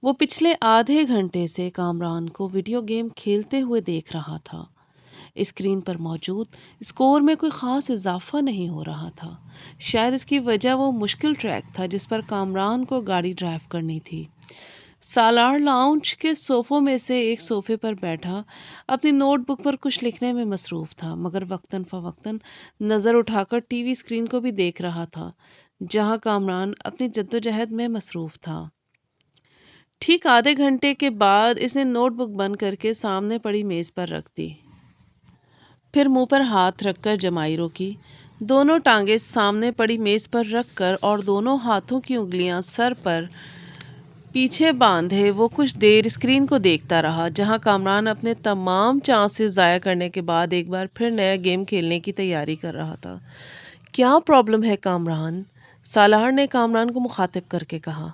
وہ پچھلے آدھے گھنٹے سے کامران کو ویڈیو گیم کھیلتے ہوئے دیکھ رہا تھا۔ اسکرین پر موجود اسکور میں کوئی خاص اضافہ نہیں ہو رہا تھا۔ شاید اس کی وجہ وہ مشکل ٹریک تھا جس پر کامران کو گاڑی ڈرائیو کرنی تھی۔ سالار لاؤنج کے صوفوں میں سے ایک صوفے پر بیٹھا اپنی نوٹ بک پر کچھ لکھنے میں مصروف تھا، مگر وقتاً فوقتاً نظر اٹھا کر ٹی وی اسکرین کو بھی دیکھ رہا تھا جہاں کامران اپنی جدوجہد میں مصروف تھا۔ ٹھیک آدھے گھنٹے کے بعد اس نے نوٹ بک بند کر کے سامنے پڑی میز پر رکھ دی، پھر منہ پر ہاتھ رکھ کر جمائی روکی، دونوں ٹانگیں سامنے پڑی میز پر رکھ کر اور دونوں ہاتھوں کی انگلیاں سر پر پیچھے باندھے وہ کچھ دیر اسکرین کو دیکھتا رہا جہاں کامران اپنے تمام چانسز ضائع کرنے کے بعد ایک بار پھر نیا گیم کھیلنے کی تیاری کر رہا تھا۔ کیا پرابلم ہے کامران؟ سالار نے کامران کو مخاطب کر کے کہا۔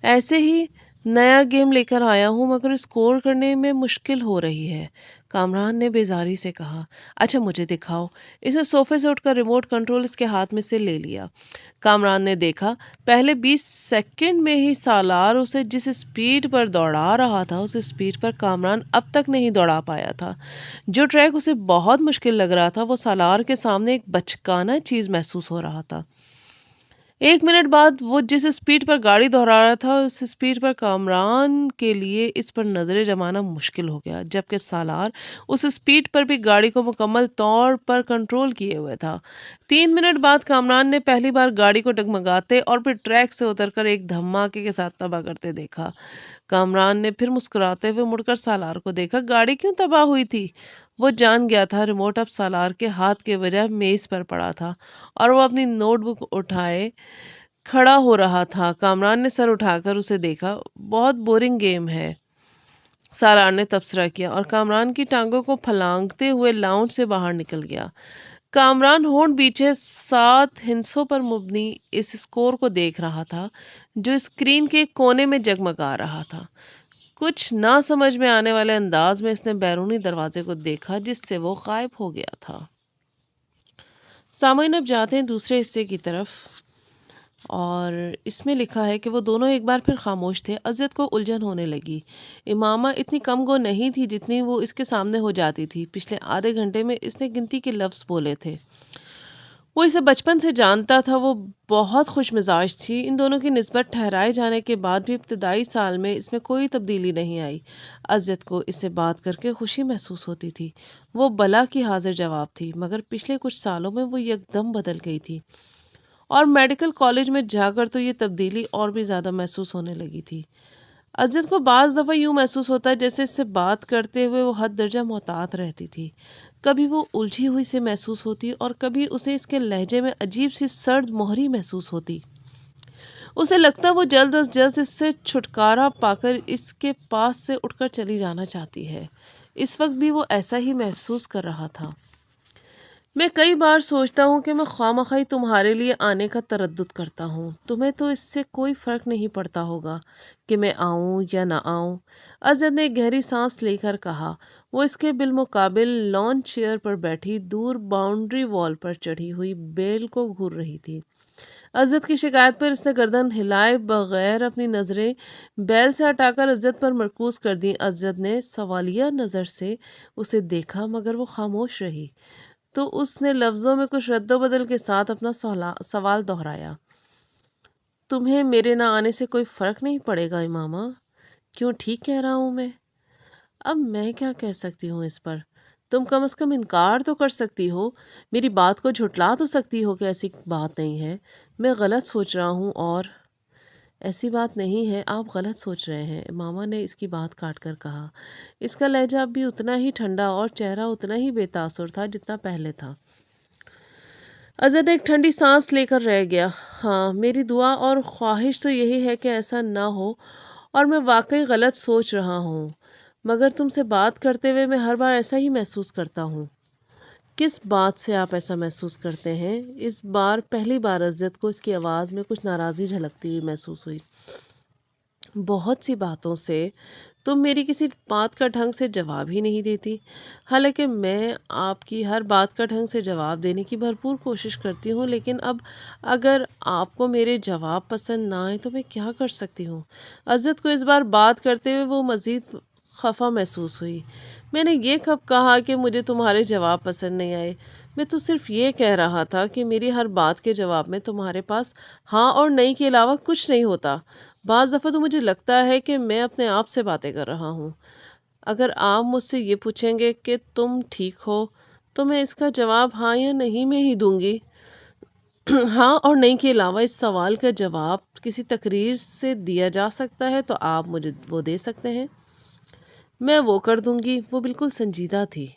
ایسے ہی نیا گیم لے کر آیا ہوں مگر اسکور کرنے میں مشکل ہو رہی ہے، کامران نے بیزاری سے کہا۔ اچھا مجھے دکھاؤ۔ اس نے صوفے سے اٹھ کر ریموٹ کنٹرول اس کے ہاتھ میں سے لے لیا۔ کامران نے دیکھا پہلے 20 سیکنڈ میں ہی سالار اسے جس اسپیڈ پر دوڑا رہا تھا اس اسپیڈ پر کامران اب تک نہیں دوڑا پایا تھا۔ جو ٹریک اسے بہت مشکل لگ رہا تھا وہ سالار کے سامنے ایک بچکانہ چیز محسوس ہو رہا تھا۔ 1 منٹ بعد وہ جس اسپیڈ پر گاڑی دہرا رہا تھا اس اسپیڈ پر کامران کے لیے اس پر نظریں جمانا مشکل ہو گیا، جبکہ سالار اس اسپیڈ پر بھی گاڑی کو مکمل طور پر کنٹرول کیے ہوئے تھا۔ 3 منٹ بعد کامران نے پہلی بار گاڑی کو ڈگمگاتے اور پھر ٹریک سے اتر کر ایک دھماکے کے ساتھ تباہ کرتے دیکھا۔ کامران نے پھر مسکراتے ہوئے مڑ کر سالار کو دیکھا۔ گاڑی کیوں تباہ ہوئی تھی؟ وہ جان گیا تھا ریموٹ اب سالار کے ہاتھ کے بجائے میز پر پڑا تھا اور وہ اپنی نوٹ بک اٹھائے کھڑا ہو رہا تھا۔ کامران نے سر اٹھا کر اسے دیکھا۔ بہت بورنگ گیم ہے، سالار نے تبصرہ کیا اور کامران کی ٹانگوں کو پھلانگتے ہوئے لاؤنج سے باہر نکل گیا۔ کامران ہونٹ بیچے 7 ہندسوں پر مبنی اس اسکور کو دیکھ رہا تھا جو اسکرین کے کونے میں جگمگا رہا تھا۔ کچھ نہ سمجھ میں آنے والے انداز میں اس نے بیرونی دروازے کو دیکھا جس سے وہ غائب ہو گیا تھا۔ سامعین اب جاتے ہیں دوسرے حصے کی طرف، اور اس میں لکھا ہے کہ وہ دونوں ایک بار پھر خاموش تھے۔ عزت کو الجھن ہونے لگی۔ امامہ اتنی کم گو نہیں تھی جتنی وہ اس کے سامنے ہو جاتی تھی۔ پچھلے آدھے گھنٹے میں اس نے گنتی کے لفظ بولے تھے۔ وہ اسے بچپن سے جانتا تھا، وہ بہت خوش مزاج تھی۔ ان دونوں کی نسبت ٹھہرائے جانے کے بعد بھی ابتدائی سال میں اس میں کوئی تبدیلی نہیں آئی۔ عزت کو اس سے بات کر کے خوشی محسوس ہوتی تھی۔ وہ بلا کی حاضر جواب تھی، مگر پچھلے کچھ سالوں میں وہ یکدم بدل گئی تھی، اور میڈیکل کالج میں جا کر تو یہ تبدیلی اور بھی زیادہ محسوس ہونے لگی تھی۔ عزت کو بعض دفعہ یوں محسوس ہوتا ہے جیسے اس سے بات کرتے ہوئے وہ حد درجہ محتاط رہتی تھی۔ کبھی وہ الجھی ہوئی سے محسوس ہوتی اور کبھی اسے اس کے لہجے میں عجیب سی سرد مہری محسوس ہوتی۔ اسے لگتا وہ جلد از جلد اس سے چھٹکارا پا کر اس کے پاس سے اٹھ کر چلی جانا چاہتی ہے۔ اس وقت بھی وہ ایسا ہی محسوس کر رہا تھا۔ میں کئی بار سوچتا ہوں کہ میں خواہ تمہارے لیے آنے کا تردد کرتا ہوں۔ تمہیں تو اس سے کوئی فرق نہیں پڑتا ہوگا کہ میں آؤں یا نہ آؤں۔ عزت نے ایک گہری سانس لے کر کہا۔ وہ اس کے بالمقابل لان چیئر پر بیٹھی دور باؤنڈری وال پر چڑھی ہوئی بیل کو گھور رہی تھی۔ عزت کی شکایت پر اس نے گردن ہلائے بغیر اپنی نظریں بیل سے ہٹا کر عزت پر مرکوز کر دیں۔ عزت نے سوالیہ نظر سے اسے دیکھا مگر وہ خاموش رہی، تو اس نے لفظوں میں کچھ رد و بدل کے ساتھ اپنا سوال دہرایا۔ تمہیں میرے نہ آنے سے کوئی فرق نہیں پڑے گا امامہ؟ کیوں ٹھیک کہہ رہا ہوں میں؟ اب میں کیا کہہ سکتی ہوں اس پر؟ تم کم از کم انکار تو کر سکتی ہو، میری بات کو جھٹلا تو سکتی ہو کہ ایسی بات نہیں ہے، میں غلط سوچ رہا ہوں اور ایسی بات نہیں ہے، آپ غلط سوچ رہے ہیں، امامہ نے اس کی بات کاٹ کر کہا۔ اس کا لہجہ اب بھی اتنا ہی ٹھنڈا اور چہرہ اتنا ہی بے تاثر تھا جتنا پہلے تھا۔ عزت ایک ٹھنڈی سانس لے کر رہ گیا۔ ہاں، میری دعا اور خواہش تو یہی ہے کہ ایسا نہ ہو، اور میں واقعی غلط سوچ رہا ہوں، مگر تم سے بات کرتے ہوئے میں ہر بار ایسا ہی محسوس کرتا ہوں۔ کس بات سے آپ ایسا محسوس کرتے ہیں؟ اس بار پہلی بار عزت کو اس کی آواز میں کچھ ناراضی جھلکتی ہوئی محسوس ہوئی۔ بہت سی باتوں سے تم میری کسی بات کا ڈھنگ سے جواب ہی نہیں دیتی، حالانکہ میں آپ کی ہر بات کا ڈھنگ سے جواب دینے کی بھرپور کوشش کرتی ہوں، لیکن اب اگر آپ کو میرے جواب پسند نہ آئے تو میں کیا کر سکتی ہوں؟ عزت کو اس بار بات کرتے ہوئے وہ مزید خفا محسوس ہوئی۔ میں نے یہ کب کہا کہ مجھے تمہارے جواب پسند نہیں آئے؟ میں تو صرف یہ کہہ رہا تھا کہ میری ہر بات کے جواب میں تمہارے پاس ہاں اور نہیں کے علاوہ کچھ نہیں ہوتا۔ بعض دفعہ تو مجھے لگتا ہے کہ میں اپنے آپ سے باتیں کر رہا ہوں۔ اگر آپ مجھ سے یہ پوچھیں گے کہ تم ٹھیک ہو تو میں اس کا جواب ہاں یا نہیں میں ہی دوں گی۔ ہاں اور نہیں کے علاوہ اس سوال کا جواب کسی تقریر سے دیا جا سکتا ہے تو آپ مجھے وہ دے سکتے ہیں۔ میں وہ کر دوں گی۔ وہ بالکل سنجیدہ تھی۔